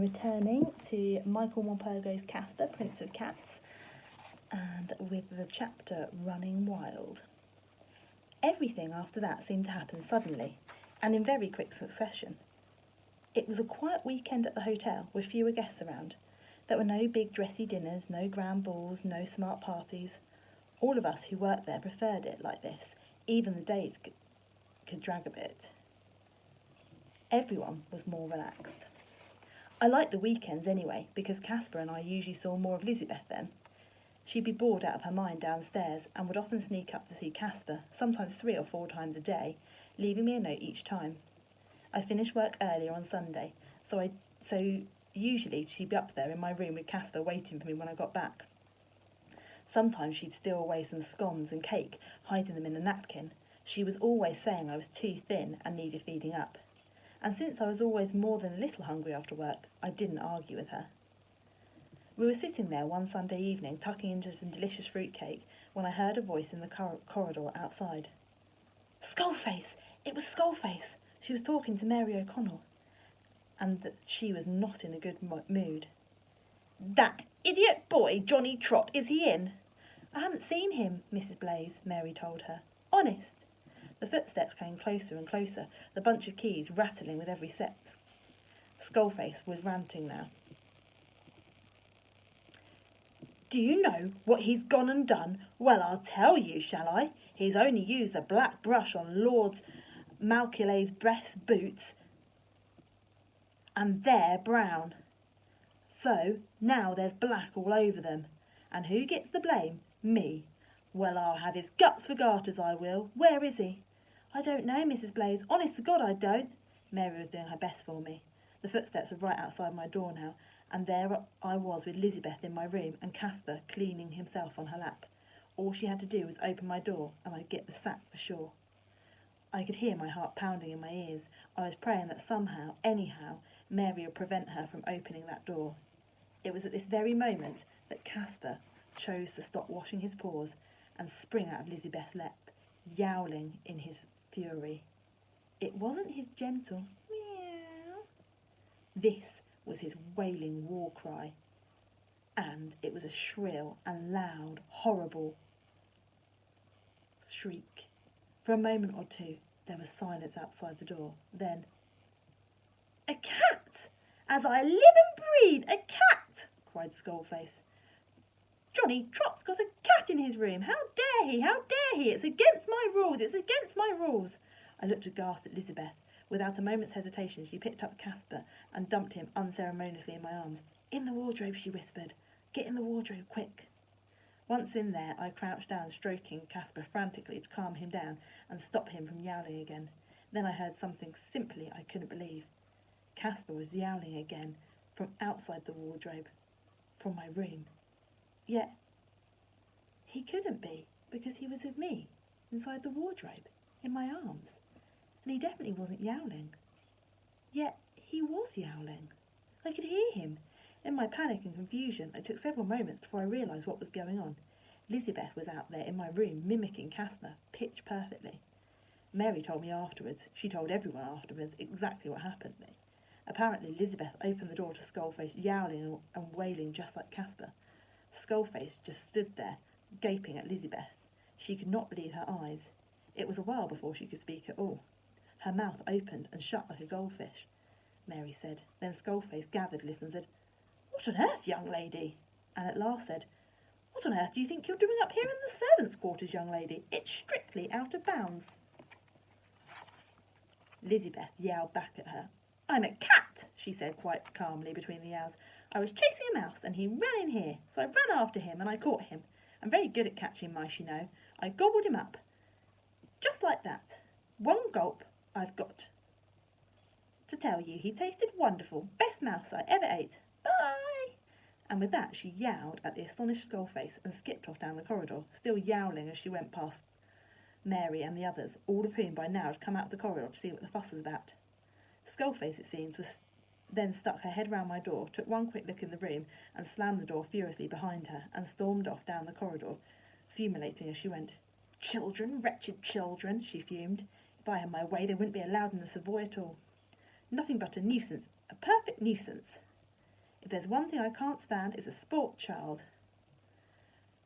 we're returning to Michael Morpurgo's Casper, Prince of Cats, and with the chapter Running Wild. Everything after that seemed to happen suddenly, and in very quick succession. It was a quiet weekend at the hotel, with fewer guests around. There were no big dressy dinners, no grand balls, no smart parties. All of us who worked there preferred it like this. Even the days could drag a bit. Everyone was more relaxed. I liked the weekends anyway, because Casper and I usually saw more of Lizabeth then. She'd be bored out of her mind downstairs and would often sneak up to see Casper, sometimes 3 or 4 times a day, leaving me a note each time. I finished work earlier on Sunday, so usually she'd be up there in my room with Casper waiting for me when I got back. Sometimes she'd steal away some scones and cake, hiding them in a napkin. She was always saying I was too thin and needed feeding up. And since I was always more than a little hungry after work, I didn't argue with her. We were sitting there one Sunday evening, tucking into some delicious fruitcake, when I heard a voice in the corridor outside. Skullface! It was Skullface! She was talking to Mary O'Connell, and that she was not in a good mood. That idiot boy, Johnny Trot, is he in? I haven't seen him, Mrs. Blaze, Mary told her. Honest. The footsteps came closer and closer, the bunch of keys rattling with every step. Skullface was ranting now. Do you know what he's gone and done? Well, I'll tell you, shall I? He's only used a black brush on Lord Malculet's breast boots, and they're brown. So, now there's black all over them. And who gets the blame? Me. Well, I'll have his guts for garters, I will. Where is he? I don't know, Mrs. Blaze. Honest to God, I don't. Mary was doing her best for me. The footsteps were right outside my door now, and there I was with Lizabeth in my room and Casper cleaning himself on her lap. All she had to do was open my door, and I'd get the sack for sure. I could hear my heart pounding in my ears. I was praying that somehow, anyhow, Mary would prevent her from opening that door. It was at this very moment that Casper chose to stop washing his paws and spring out of Lizabeth's lap, yowling in his fury. It wasn't his gentle meow. This was his wailing war cry, and it was a shrill and loud, horrible shriek. For a moment or two, there was silence outside the door. Then, a cat! As I live and breathe, a cat! Cried Skullface. Johnny Trot's got a cat in his room. How dare he? How dare he? It's against my rules. It's against my rules. I looked aghast at Lizabeth. Without a moment's hesitation, she picked up Casper and dumped him unceremoniously in my arms. In the wardrobe, she whispered. Get in the wardrobe, quick. Once in there, I crouched down, stroking Casper frantically to calm him down and stop him from yowling again. Then I heard something simply I couldn't believe. Casper was yowling again from outside the wardrobe, from my room. Yet, he couldn't be, because he was with me, inside the wardrobe, in my arms. And he definitely wasn't yowling. Yet, he was yowling. I could hear him. In my panic and confusion, it took several moments before I realised what was going on. Lizabeth was out there in my room, mimicking Casper, pitch perfectly. Mary told me afterwards, she told everyone afterwards, exactly what happened to me. Apparently, Lizabeth opened the door to Skullface, yowling and wailing just like Casper. Skullface just stood there, gaping at Lizabeth. She could not believe her eyes. It was a while before she could speak at all. Her mouth opened and shut like a goldfish, Mary said. Then Skullface gathered a little and said, What on earth, young lady? And at last said, What on earth do you think you're doing up here in the servants' quarters, young lady? It's strictly out of bounds. Lizabeth yelled back at her. I'm a cat, she said quite calmly between the yowls. I was chasing a mouse, and he ran in here, so I ran after him, and I caught him. I'm very good at catching mice, you know. I gobbled him up. Just like that. One gulp, I've got to tell you, he tasted wonderful. Best mouse I ever ate. Bye! And with that, she yowled at the astonished Skullface and skipped off down the corridor, still yowling as she went past Mary and the others, all of whom by now had come out of the corridor to see what the fuss was about. Skullface, it seems, then stuck her head round my door, took one quick look in the room, and slammed the door furiously behind her, and stormed off down the corridor, fumulating as she went. Children, wretched children, she fumed. If I had my way, they wouldn't be allowed in the Savoy at all. Nothing but a nuisance, a perfect nuisance. If there's one thing I can't stand, it's a sport child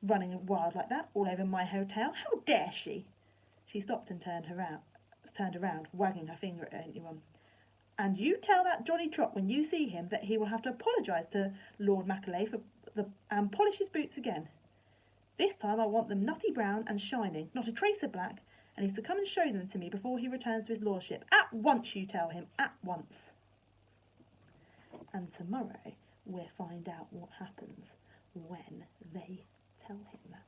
running wild like that all over my hotel. How dare she? She stopped and turned around, wagging her finger at anyone. And you tell that Johnny Trot when you see him that he will have to apologise to Lord Macaulay and polish his boots again. This time I want them nutty brown and shining, not a trace of black, and he's to come and show them to me before he returns to his lordship. At once, you tell him, at once. And tomorrow we'll find out what happens when they tell him that.